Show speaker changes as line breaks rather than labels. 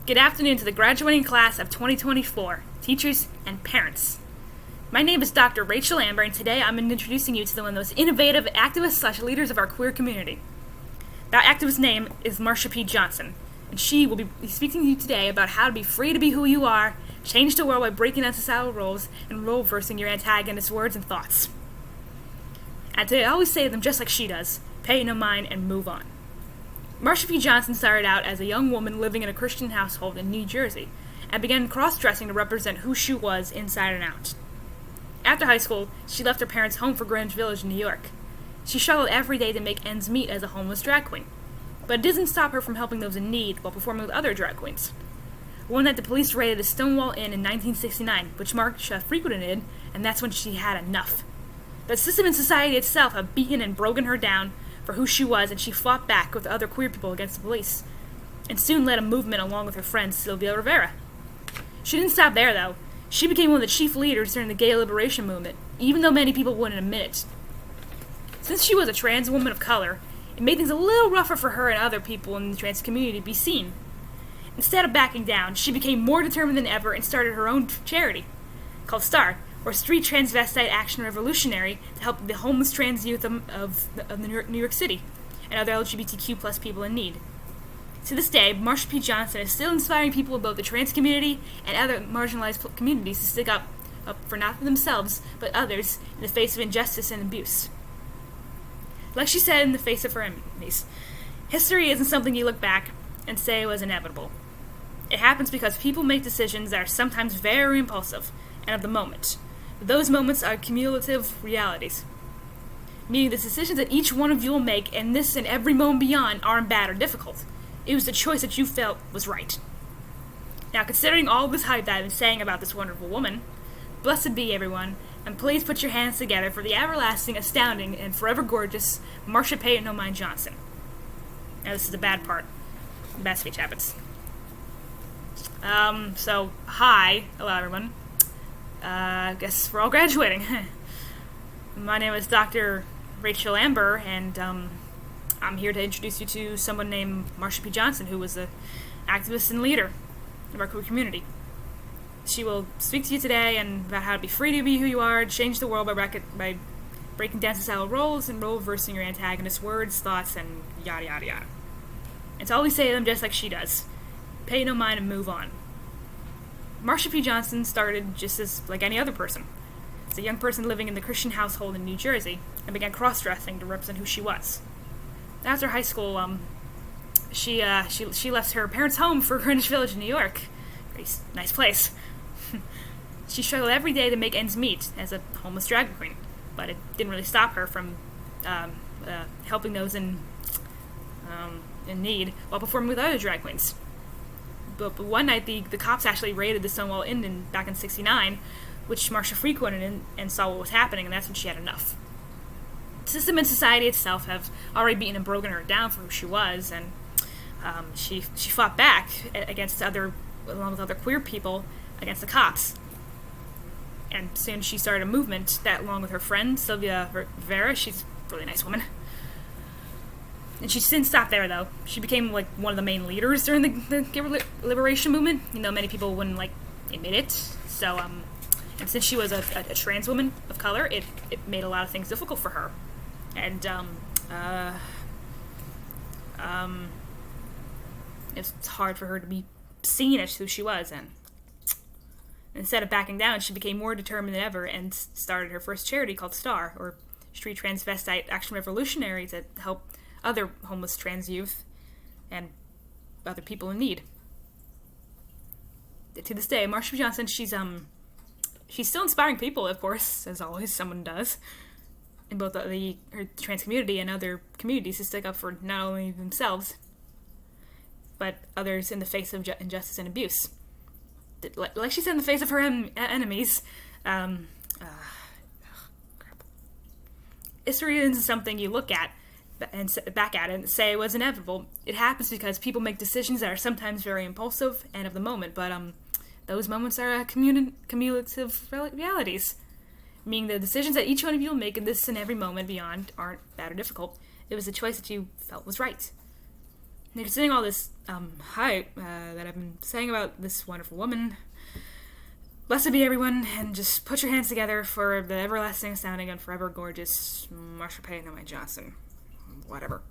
Good afternoon to the graduating class of 2024, teachers and parents. My name is Dr. Rachel Amber, and today I'm introducing you to one of the most innovative activists/leaders of our queer community. That activist's name is Marsha P. Johnson, and she will be speaking to you today about how to be free to be who you are, change the world by breaking down societal roles, and role-reversing your antagonist's words and thoughts. And today I always say to them just like she does, pay no mind and move on. Marsha P. Johnson started out as a young woman living in a Christian household in New Jersey, and began cross-dressing to represent who she was inside and out. After high school, she left her parents' home for Greenwich Village in New York. She struggled every day to make ends meet as a homeless drag queen, but it didn't stop her from helping those in need while performing with other drag queens. One night the police raided the Stonewall Inn in 1969, which Marsha frequented, and that's when she had enough. The system and society itself had beaten and broken her down for who she was, and she fought back with other queer people against the police, and soon led a movement along with her friend Sylvia Rivera. She didn't stop there, though. She became one of the chief leaders during the gay liberation movement, even though many people wouldn't admit it. Since she was a trans woman of color, it made things a little rougher for her and other people in the trans community to be seen. Instead of backing down, she became more determined than ever and started her own charity, called STAR, or Street Transvestite Action Revolutionary, to help the homeless trans youth of New York City and other LGBTQ plus people in need. To this day, Marsha P. Johnson is still inspiring people of both the trans community and other marginalized communities to stick up for not for themselves, but others in the face of injustice and abuse. Like she said in the face of her enemies, history isn't something you look back and say was inevitable. It happens because people make decisions that are sometimes very impulsive and of the moment. Those moments are cumulative realities, meaning the decisions that each one of you will make in this and every moment beyond aren't bad or difficult. It was the choice that you felt was right. Now, considering all this hype that I've been saying about this wonderful woman, blessed be everyone, and please put your hands together for the everlasting, astounding, and forever gorgeous Marsha P. No Mind Johnson. Now, this is the bad part. The bad speech happens. Hi. Hello, everyone. I guess we're all graduating. My name is Dr. Rachel Amber, and I'm here to introduce you to someone named Marsha P. Johnson, who was an activist and leader of our queer community. She will speak to you today about how to be free to be who you are, change the world by breaking down societal roles and role-reversing your antagonist's words, thoughts, and yada yada yada. It's all we say to them just like she does. Pay no mind and move on. Marsha P. Johnson started just as like any other person. As a young person living in the Christian household in New Jersey, and began cross-dressing to represent who she was. After high school, she left her parents' home for Greenwich Village in New York. Very nice place. She struggled every day to make ends meet as a homeless drag queen, but it didn't really stop her from helping those in need while performing with other drag queens. But one night, the cops actually raided the Stonewall Inn back in '69, which Marsha frequented and saw what was happening, and that's when she had enough. The system and society itself have already beaten and broken her down for who she was, and she fought back along with other queer people, against the cops. And soon she started a movement that, along with her friend Sylvia Rivera, she's a really nice woman. And she didn't stop there, though. She became like one of the main leaders during the gay liberation movement. You know, many people wouldn't admit it. So, and since she was a trans woman of color, it made a lot of things difficult for her. And it's hard for her to be seen as who she was. And instead of backing down, she became more determined than ever and started her first charity called STAR, or Street Transvestite Action Revolutionary, to help other homeless trans youth and other people in need. To this day, Marsha Johnson, she's still inspiring people, of course, as always, someone does, in both her trans community and other communities, to stick up for not only themselves, but others in the face of injustice and abuse. Like she said, in the face of her enemies, history isn't something you look at and back at it and say it was inevitable. It happens because people make decisions that are sometimes very impulsive and of the moment, but those moments are cumulative realities. Meaning the decisions that each one of you will make in this and every moment beyond aren't bad or difficult. It was a choice that you felt was right. They're saying all this hype that I've been saying about this wonderful woman. Blessed be everyone, and just put your hands together for the everlasting, sounding, and forever gorgeous Marsha Payne and Johnson. Whatever.